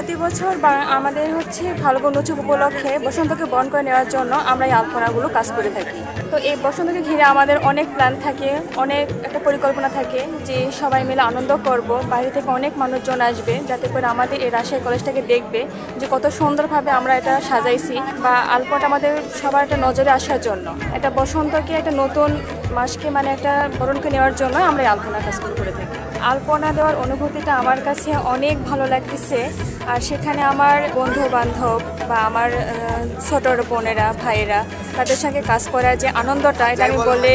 প্রতি বছর আমাদের হচ্ছে ফাল্গুন উৎসব উপলক্ষে বসন্তকে বরণ করে নেওয়ার জন্য আমরা এই আলপনাগুলো কাজ করে থাকি। তো এই বসন্তকে ঘিরে আমাদের অনেক প্ল্যান থাকে, অনেক একটা পরিকল্পনা থাকে যে সবাই মিলে আনন্দ করব, বাইরে থেকে অনেক মানুষজন আসবে যাতে করে আমাদের এই রাজশাহী কলেজটাকে দেখবে যে কত সুন্দরভাবে আমরা এটা সাজাইছি, বা আলপনাটা আমাদের সবার একটা নজরে আসার জন্য, একটা বসন্তকে একটা নতুন মাসকে মানে একটা বরণকে নেওয়ার জন্য আমরা এই আলপনা কাজগুলো করে থাকি। আলপনা দেওয়ার অনুভূতিটা আমার কাছে অনেক ভালো লাগতেছে। আর সেখানে আমার বন্ধু বান্ধব বা আমার ছোট বোনেরা ভাইয়েরা তাদের সঙ্গে কাজ করার যে আনন্দটা, এটা আমি বলে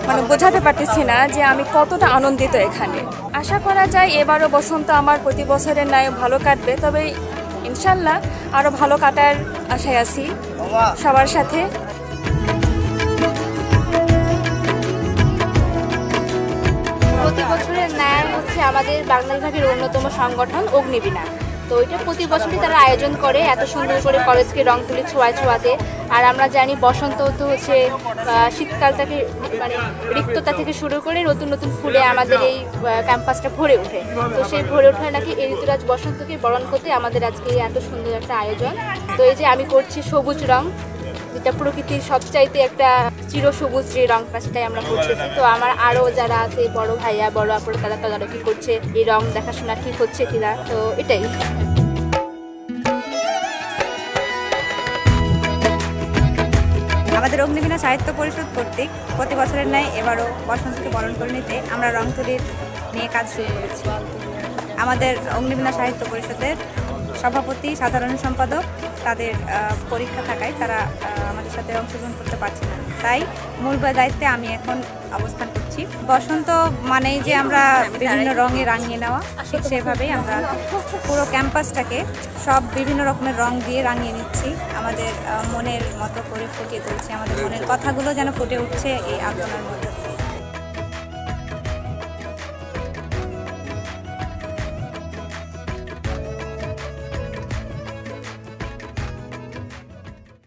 মানে বোঝাতে পারতেছি না যে আমি কতটা আনন্দিত এখানে। আশা করা যায় এবারও বসন্ত আমার প্রতি বছরের ন্যায় ভালো কাটবে, তবে ইনশাল্লাহ আরও ভালো কাটার আশায় আছি সবার সাথে। প্রতি বছরের ন্যায় হচ্ছে আমাদের বাংলা বিভাগের অন্যতম সংগঠন অগ্নিবীণা। তো এটা প্রতি বছরই তারা আয়োজন করে এত সুন্দর করে কলেজকে রং তুলি ছোঁয়ায় ছোঁয়াতে। আর আমরা জানি বসন্ত তো হচ্ছে শীতকালটাকে মানে রিক্ততা থেকে শুরু করে নতুন নতুন ফুলে আমাদের এই ক্যাম্পাসটা ভরে ওঠে। তো সেই ভরে ওঠায় নাকি এই ঋতুরাজ বসন্তকে বরণ করতে আমাদের আজকে এত সুন্দর একটা আয়োজন। তো এই যে আমি করছি সবুজ রং, যেটা প্রকৃতির সবচাইতে একটা চিরসবুজ যে রংটা, সেটাই আমরা করতেছি। তো আমার আরও যারা আছে বড় ভাইয়া বড় আপুরা, তারা তদারকি করছে এই রং দেখাশোনা ঠিক হচ্ছে কিনা। তো এটাই। আমাদের অগ্নিবীণা সাহিত্য পরিষদ কর্তৃক প্রতি বছরের ন্যায় এবারও বসন্তকে বরণ করে নিতে আমরা রং তুলির নিয়ে কাজ শুরু করেছি। আমাদের অগ্নিবীণা সাহিত্য পরিষদের সভাপতি, সাধারণ সম্পাদক তাদের পরীক্ষা থাকায় তারা আমাদের সাথে অংশগ্রহণ করতে পারছে না, তাই মূল দায়িত্বে আমি এখন অবস্থান করছি। বসন্ত মানেই যে আমরা বিভিন্ন রঙে রাঙিয়ে নেওয়া, ঠিক সেভাবেই আমরা পুরো ক্যাম্পাসটাকে সব বিভিন্ন রকমের রং দিয়ে রাঙিয়ে নিচ্ছি, আমাদের মনের মতো করে ফুটিয়ে তুলছি। আমাদের মনের কথাগুলো যেন ফুটে উঠছে এই আলোচনার মধ্যে।